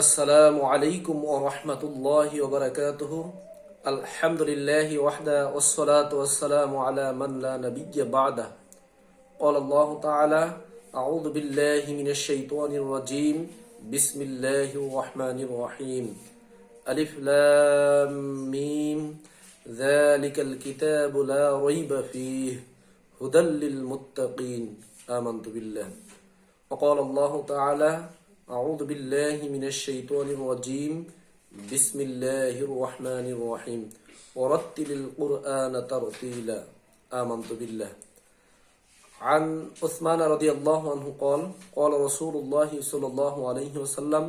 আসসালামু আলাইকুম ওয়া রাহমাতুল্লাহি ওয়া বারাকাতুহু। আলহামদুলিল্লাহি ওয়াহদা ওয়াসসালাতু ওয়াসসালামু আলা মান লা নাবিয়্যা বা'দা। ক্বালা আল্লাহু তাআলা আউযু বিল্লাহি মিনাশ শাইতানির রাজীম। বিসমিল্লাহির রাহমানির রাহিম। আলিফ লাম মিম। যালিকাল কিতাবু লা রাইবা ফীহি হুদাল লিল মুত্তাকিন। আমানতু বিল্লাহ। ওয়া ক্বালা আল্লাহু তাআলা أعوذ بالله من الشيطان الرجيم بسم الله الرحمن الرحيم ورتل القرآن ترتيلا آمنت بالله. عن عثمان رضي الله عنه قال قال رسول الله صلى الله عليه وسلم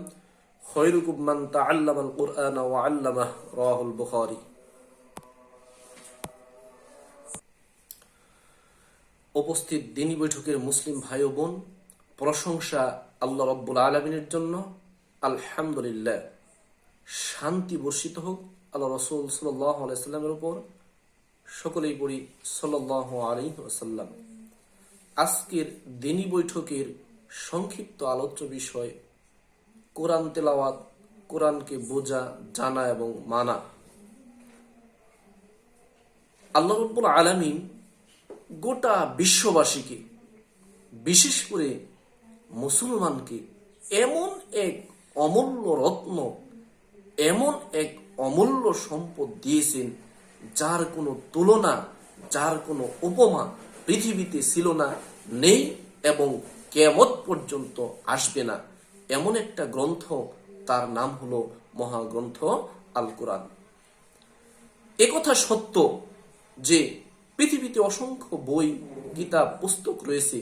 خيركم من تعلم القرآن وعلمه رواه البخاري. উপস্থিত দিনী বৈঠকের মুসলিম ভাই ও বোন, প্রশংসা আল্লাহ রব্বুল আলামিনের জন্য। আলহামদুলিল্লাহ। শান্তি বর্ষিত হোক আল্লাহ রসুল সাল্লাল্লাহু আলাইহি ওয়াসাল্লামের উপর। সকলেই পড়ি সাল্লাল্লাহু আলাইহি ওয়াসাল্লাম। আজকের দিনী বৈঠকের সংক্ষিপ্ত আলোচ্য বিষয় কোরআন তেলাওয়াত, কোরআনকে বোঝা, জানা এবং মানা। আল্লাহ রব্বুল আলামিন গোটা বিশ্ববাসীকে, বিশেষ করে মুসলমানকে এমন এক অমূল্য রত্ন, এমন এক অমূল্য সম্পদ দিয়েছেন যার কোনো তুলনা, যার কোনো উপমা পৃথিবীতে ছিল না, নেই এবং কিয়ামত পর্যন্ত আসবে না। এমন একটা গ্রন্থ, তার নাম হলো মহাগ্রন্থ আল কোরআন। একথা সত্য যে পৃথিবীতে অসংখ্য বই, কিতাব, পুস্তক রয়েছে,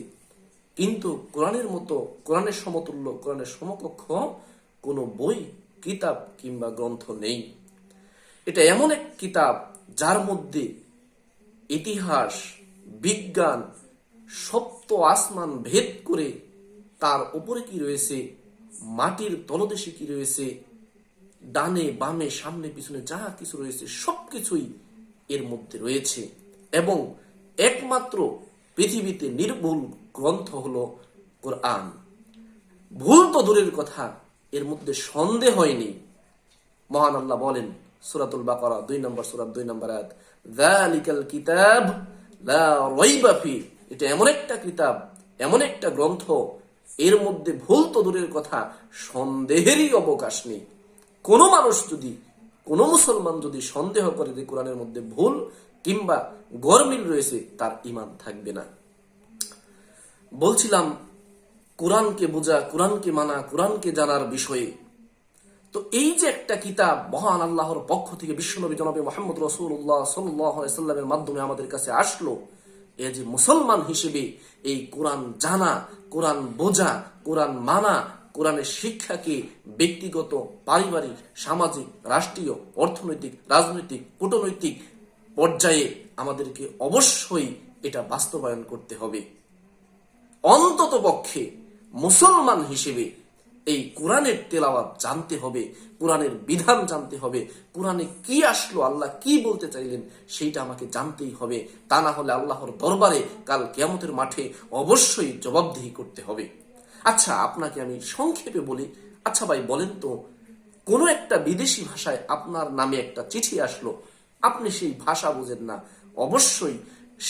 কিন্তু কোরআনের মতো, কোরআনের সমতুল্য, কোরআনের সমকক্ষ কোনো বই, কিতাব কিংবা গ্রন্থ নেই। এটা এমন এক কিতাব যার মধ্যে ইতিহাস, বিজ্ঞান, সপ্ত আসমান ভেদ করে তার উপরে কি রয়েছে, মাটির তলদেশে কি রয়েছে, ডানে বামে সামনে পিছনে যা কিছু রয়েছে সবকিছুই এর মধ্যে রয়েছে। এবং একমাত্র পৃথিবীতে নির্ভুল গ্রন্থ হলো কোরআন। ভুল তো দূরের কথা, এর মধ্যে সন্দেহ হয়নি। মহান আল্লাহ বলেন সূরাতুল বাকারা 2 নম্বর সূরা 2 নম্বর আয়াত, যালিকাল কিতাব লা রাইবা ফি। এটা এমন একটা কিতাব, এমন একটা গ্রন্থ, এর মধ্যে ভুল তো দূরের কথা, সন্দেহেরই অবকাশ নেই। কোনো মানুষ যদি, কোনো মুসলমান যদি সন্দেহ করে যে কোরআনের মধ্যে ভুল কিংবা গরমিল রয়েছে, তার ঈমান থাকবে না। বলছিলাম কোরআনকে বোঝা, কোরআনকে মানা, কোরআনকে জানার বিষয়ে। তো এই যে একটা কিতাব মহান আল্লাহর পক্ষ থেকে বিশ্বনবী জনাবে মুহাম্মদ রাসূলুল্লাহ সাল্লাল্লাহু আলাইহি সাল্লামের মাধ্যমে আমাদের কাছে আসলো, এ যে মুসলমান হিসেবে এই কোরআন জানা, কোরআন বোঝা, কোরআন মানা, কোরআনের শিক্ষাকে ব্যক্তিগত, পারিবারিক, সামাজিক, রাষ্ট্রীয়, অর্থনৈতিক, রাজনৈতিক, কূটনৈতিক পর্যায়ে আমাদেরকে অবশ্যই এটা বাস্তবায়ন করতে হবে। অন্তত পক্ষে মুসলমান হিসেবে এই কোরআনের তেলাওয়াত জানতে হবে, কোরআনের বিধান জানতে হবে, কোরআনে কি আসলো, আল্লাহ কি বলতে চাইলেন সেইটা আমাকে জানতেই হবে। তা না হলে আল্লাহর দরবারে কাল কিয়ামতের মাঠে অবশ্যই জবাবদিহি করতে হবে। আচ্ছা, আপনাকে আমি সংক্ষেপে বলি। আচ্ছা ভাই বলেন তো, কোনো একটা বিদেশি ভাষায় আপনার নামে একটা চিঠি আসলো, আপনি সেই ভাষা বোঝেন না, অবশ্যই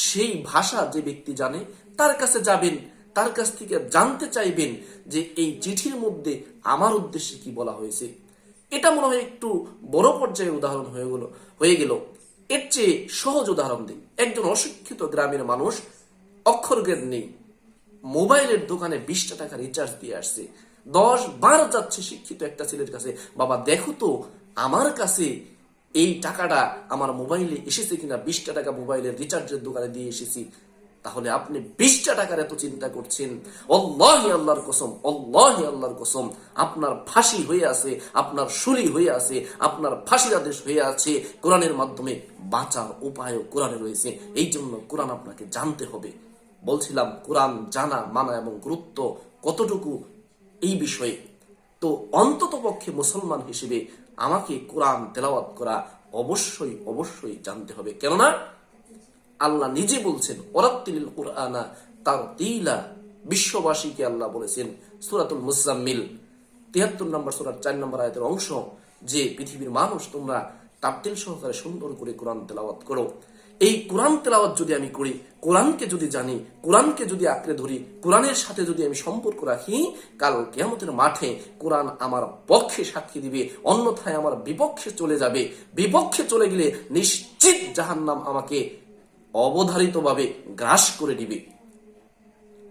সেই ভাষা যে ব্যক্তি জানে তার কাছে যাবেন, তার কাছ থেকে জানতে চাইবেন যে এই চিঠির মধ্যে আমার উদ্দেশ্যে কি বলা হয়েছে। এটা মনে হয় একটু বড় পর্যায়ে উদাহরণ হয়ে গেল। এর চেয়ে সহজ উদাহরণ দিই। একজন অশিক্ষিত গ্রামের মানুষ, অক্ষর জ্ঞান নেই, মোবাইলের দোকানে 20টা টাকা রিচার্জ দিয়ে আসছে। 10 বার যাচ্ছে শিক্ষিত একটা ছেলের কাছে, বাবা দেখো তো আমার কাছে এই টাকাটা আমার মোবাইলে এসেছে কিনা, 20টা টাকা মোবাইলের রিচার্জের দোকানে দিয়ে এসেছি। তাহলে আপনি 20টা টাকার এত চিন্তা করছেন, আল্লাহি আল্লাহর কসম, আল্লাহি আল্লাহর কসম, আপনার ফাঁসি হয়ে আছে, আপনার শুলি হয়ে আছে, আপনার ফাঁসির আদেশ হয়ে আছে। কোরআনের মাধ্যমে বাঁচার উপায়ও কোরআনে রয়েছে। এই জন্য কোরআন আপনাকে জানতে হবে। বলছিলাম কোরআন জানা, মানা এবং গুরুত্ব কতটুকু এই বিষয়ে। তো অন্তত পক্ষে মুসলমান হিসেবে আমাকে কোরআন তেলাওয়াত করা অবশ্যই অবশ্যই জানতে হবে। কেননা আল্লাহ নিজে বলছেন ওয়ারাত্তিলিল কুরআনা তারতিলা। বিশ্ববাসীকে আল্লাহ বলেছেন সূরাতুল মুজাম্মিল 73 নম্বর সূরার 4 নম্বর আয়াতের অংশ, যে পৃথিবীর মানুষ তোমরা তাবতিল সহকারে সুন্দর করে কোরআন তেলাওয়াত করো। এই কোরআন তেলাওয়াত যদি আমি করি, কোরআনকে যদি জানি, কোরআনকে যদি আঁকড়ে ধরি, কোরআনের সাথে যদি আমি সম্পর্ক রাখি, কাল কিয়ামতের মাঠে কোরআন আমার পক্ষে সাক্ষী দিবে, অন্যথায় আমার বিপক্ষে চলে যাবে। বিপক্ষে চলে গেলে নিশ্চিত জাহান্নাম আমাকে অবধারিতভাবে গ্রাস করে দিবে।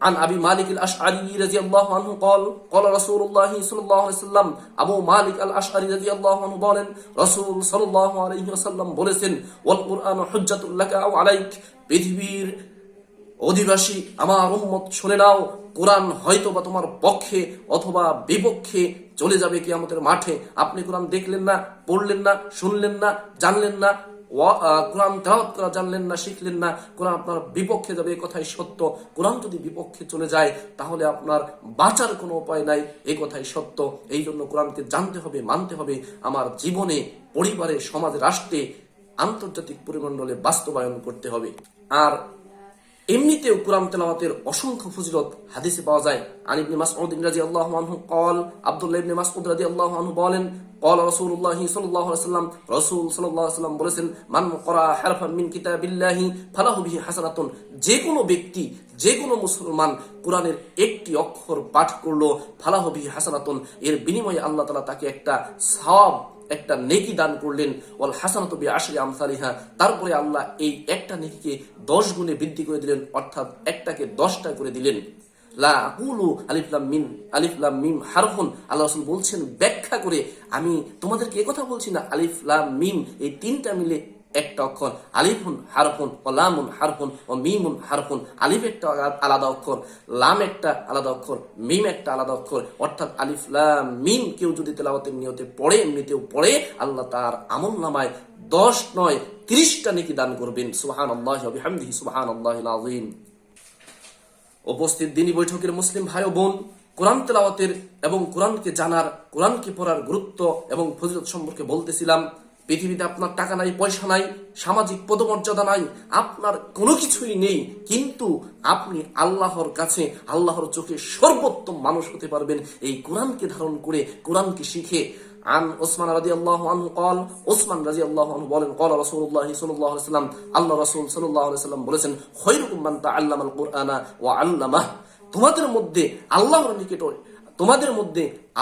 عن أبي مالك الأشعري رضي الله عنه قال قال رسول الله صلى الله عليه وسلم আবু মালিক আল আশআরি রাদিয়াল্লাহু আনহু বলেন, রাসূল সাল্লাল্লাহু আলাইহি ওয়াসাল্লাম বলেছেন, ওয়াল কুরআনু হুজ্জাতুল লাকা আও আলাইক, পৃথিবীর অধিবাসী আমার উম্মত শুনে নাও, কোরআন হয়তো বা তোমার পক্ষে অথবা বিপক্ষে চলে যাবে কিয়ামতের মাঠে। আপনি কোরআন দেখলেন না, পড়লেন না, শুনলেন না, জানলেন না, কোরআন তেলাওয়াত করা জানলেন না, শিখলেন না, কোরআন আপনার বিপক্ষে যাবে, এই কথাই সত্য। কোরআন যদি বিপক্ষে চলে যায় তাহলে আপনার বাঁচার কোনো উপায় নাই, এই কথাই সত্য। এই জন্য কোরআনকে জানতে হবে, মানতে হবে, আমার জীবনে, পরিবারে, সমাজে, রাষ্ট্রে, আন্তর্জাতিক পরিমণ্ডলে বাস্তবায়ন করতে হবে। আর এমনিতেও কোরআন তেলাওয়াতের অসংখ্য ফজিলত হাদিসে পাওয়া যায়। আন ইবনে মাসউদ রাদিয়াল্লাহু আনহু قال, আব্দুল্লাহ ইবনে মাসউদ রাদিয়াল্লাহু আনহু বলেন, قال رسول الله صلى الله عليه وسلم, রাসূল সাল্লাল্লাহু আলাইহি ওয়াসাল্লাম বলেছেন, মান ক্বারা হারফান মিন কিতাবিল্লাহি ফালাহু বিহি হাসানাতুন, যে কোনো ব্যক্তি, যে কোনো মুসলমান কোরআনের একটি অক্ষর পাঠ করলো, ফালাহু বিহি হাসানাতুন, এর বিনিময়ে আল্লাহ তাআলা তাকে একটা সওয়াব, একটা নেকি দান করলেন। ওয়াল হাসানাতু বিআশরি আমসালিহা, তারপরে আল্লাহ এই একটা নেকিকে 10 গুণে বৃদ্ধি করে দিলেন, অর্থাৎ একটাকে 10টা করে দিলেন। লা আকুলু আলিফ লাম মিম, আলিফ লাম মিম হারফুন, আল্লাহ রাসূল বলছেন ব্যাখ্যা করে, আমি তোমাদেরকে এই কথা বলছি না আলিফ লাম মিম এই তিনটা মিলে একটা অক্ষর, আলিফুন হারফুন ও লামুন হারফুন ও মিমুন হারফুন, আলিফ একটা আলাদা অক্ষর, লাম একটা আলাদা অক্ষর, মিম একটা আলাদা অক্ষর, অর্থাৎ আলিফ লাম মিম কেউ যদি তেলাওয়াতের নিয়তে পড়ে, এমনিতেও পড়ে, আল্লাহ তার আমলনামায় 10 নয় 30টা নেকি দান করবেন। সুবহানাল্লাহি ওয়া বিহামদিহি সুবহানাল্লাহিল আযীম। উপস্থিত দিনী বৈঠকের মুসলিম ভাই ও বোন, কোরআন তেলাওয়াতের এবং কোরআনকে জানার, কোরআনকে পড়ার গুরুত্ব এবং ফজিলত সম্পর্কে বলতেছিলাম। পৃথিবীতে আপনার টাকা নাই, পয়সা নাই, সামাজিক পদমর্যাদা নাই, আপনার কোনো কিছুই নেই, কিন্তু আপনি আল্লাহর কাছে, আল্লাহর চোখে সর্বোত্তম মানুষ হতে পারবেন এই কোরআনকে ধারণ করে, কোরআনকে শিখে। عن عثمان رضي الله عنه قال, উসমান রাদিয়াল্লাহু আনহু বলেন, قال رسول الله صلى الله عليه وسلم, আল্লাহ রাসূল সাল্লাল্লাহু আলাইহি ওয়াসাল্লাম বলেছেন, খায়রুকুম মান তাআল্লামাল কুরআনা ওয়া আল্লামাহ, তোমাদের মধ্যে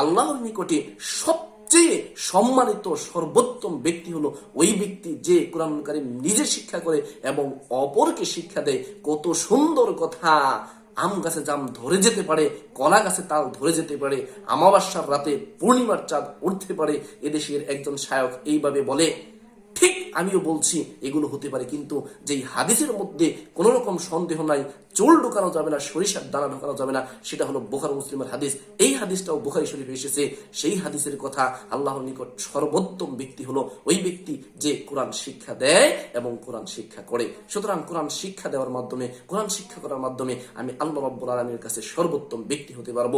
আল্লাহর নিকটে সবচেয়ে সম্মানিত সর্বোত্তম ব্যক্তি হলো ওই ব্যক্তি যে কোরআন কারীম নিজে শিক্ষা করে এবং অপরকে শিক্ষা দেয়। কত সুন্দর কথা! আম গাছে জাম ধরে যেতে পারে, কলা গাছে তাল ধরে যেতে পারে, অমাবস্যার রাতে পূর্ণিমার চাঁদ উঠতে পারে, এদেশের একজন শায়ক এইভাবে বলে। ঠিক আমিও বলছি এগুলো হতে পারে, কিন্তু যেই হাদিসের মধ্যে কোনো রকম সন্দেহ নাই, চুল ঢোকানো যাবে না, সরিষার দানা ঢোকানো যাবে না, সেটা হলো বুখারী মুসলিমের হাদিস। এই হাদিসটাও বুখারী শরীফে এসেছে। সেই হাদিসের কথা, আল্লাহর নিকট সর্বোত্তম ব্যক্তি হলো ওই ব্যক্তি যে কোরআন শিক্ষা দেয় এবং কোরআন শিক্ষা করে। সুতরাং কোরআন শিক্ষা দেওয়ার মাধ্যমে, কোরআন শিক্ষা করার মাধ্যমে আমি আল্লাহ রাব্বুল আলামিনের কাছে সর্বোত্তম ব্যক্তি হতে পারবো।